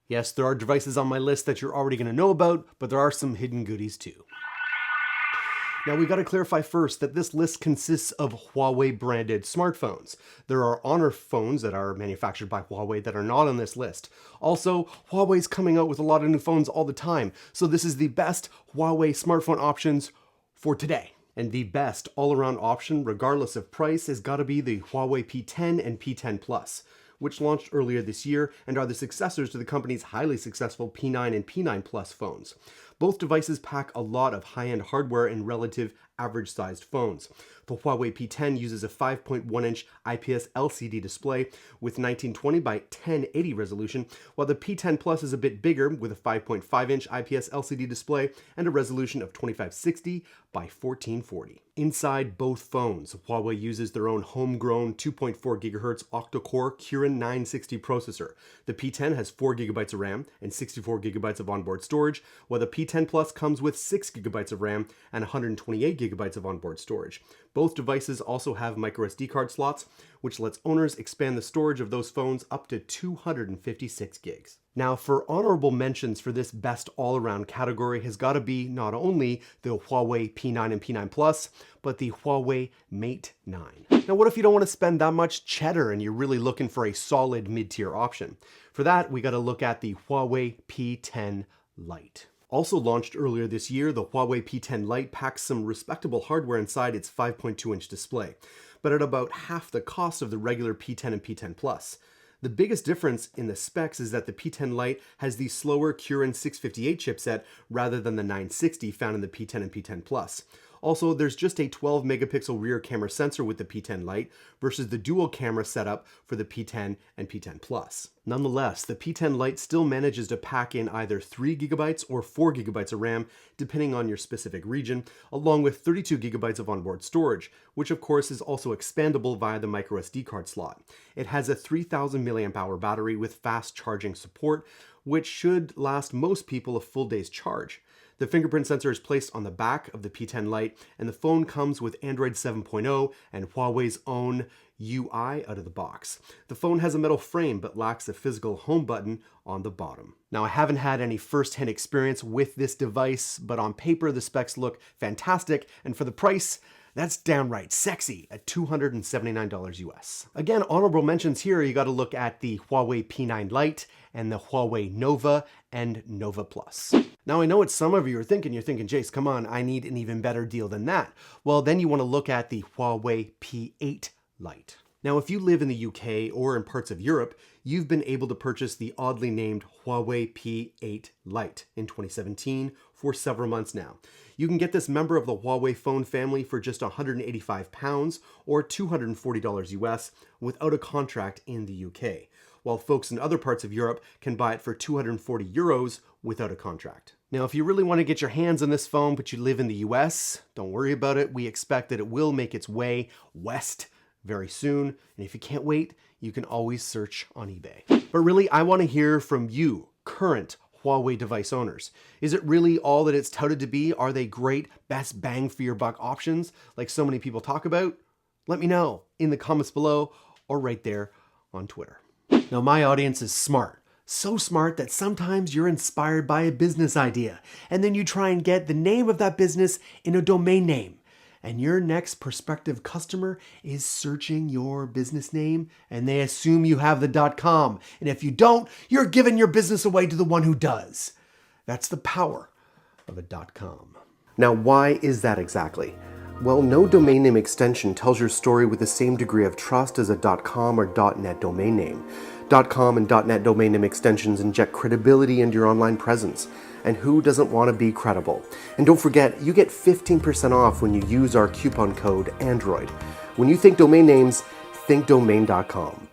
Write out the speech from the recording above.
Yes, there are devices on my list that you're already going to know about, but there are some hidden goodies too. Now we got to clarify first that this list consists of Huawei branded smartphones. There are Honor phones that are manufactured by Huawei that are not on this list. Also, Huawei's coming out with a lot of new phones all the time, so this is the best Huawei smartphone options for today. And the best all-around option, regardless of price, has got to be the Huawei P10 and P10 Plus, which launched earlier this year and are the successors to the company's highly successful P9 and P9 Plus phones. Both devices pack a lot of high-end hardware in relative average-sized phones. The Huawei P10 uses a 5.1-inch IPS LCD display with 1920 by 1080 resolution, while the P10 Plus is a bit bigger with a 5.5-inch IPS LCD display and a resolution of 2560 by 1440. Inside both phones, Huawei uses their own homegrown 2.4 GHz octa-core Kirin 960 processor. The P10 has 4 GB of RAM and 64 GB of onboard storage, while the P10 Plus comes with 6 GB of RAM and 128 GB of onboard storage. Both devices also have microSD card slots, which lets owners expand the storage of those phones up to 256 gigs. Now, for honorable mentions for this best all-around category has got to be not only the Huawei P9 and P9 Plus, but the Huawei Mate 9. Now, what if you don't want to spend that much cheddar and you're really looking for a solid mid-tier option? For that, we got to look at the Huawei P10 Lite. Also launched earlier this year, the Huawei P10 Lite packs some respectable hardware inside its 5.2-inch display, but at about half the cost of the regular P10 and P10 Plus. The biggest difference in the specs is that the P10 Lite has the slower Kirin 658 chipset rather than the 960 found in the P10 and P10 Plus. Also, there's just a 12 megapixel rear camera sensor with the P10 Lite versus the dual camera setup for the P10 and P10 Plus. Nonetheless, the P10 Lite still manages to pack in either 3 GB or 4 GB of RAM, depending on your specific region, along with 32 GB of onboard storage, which of course is also expandable via the microSD card slot. It has a 3000 mAh battery with fast charging support, which should last most people a full day's charge. The fingerprint sensor is placed on the back of the P10 Lite, and the phone comes with Android 7.0 and Huawei's own UI out of the box. The phone has a metal frame but lacks a physical home button on the bottom. Now, I haven't had any first-hand experience with this device, but on paper the specs look fantastic, and for the price, that's downright sexy at $279 US. Again, honorable mentions here, you gotta look at the Huawei P9 Lite and the Huawei Nova and Nova Plus. Now, I know what some of you are thinking. You're thinking, Jace, come on, I need an even better deal than that. Well, then you wanna look at the Huawei P8 Lite. Now, if you live in the UK or in parts of Europe, you've been able to purchase the oddly named Huawei P8 Lite in 2017 for several months now. You can get this member of the Huawei phone family for just £185 or $240 US without a contract in the UK, while folks in other parts of Europe can buy it for 240 euros without a contract. Now, if you really want to get your hands on this phone but you live in the US, don't worry about it. We expect that it will make its way west very soon, and if you can't wait, you can always search on eBay. But really, I want to hear from you, current Huawei device owners. Is it really all that it's touted to be? Are they great, best bang for your buck options like so many people talk about? Let me know in the comments below or right there on Twitter. Now, my audience is smart. So smart that sometimes you're inspired by a business idea, and then you try and get the name of that business in a domain name. And your next prospective customer is searching your business name and they assume you have the .com. And if you don't, you're giving your business away to the one who does. That's the power of a .com. Now, why is that exactly? Well, no domain name extension tells your story with the same degree of trust as a .com or .net domain name. .com and .net domain name extensions inject credibility into your online presence. And who doesn't want to be credible? And don't forget, you get 15% off when you use our coupon code ANDROID. When you think domain names, think domain.com.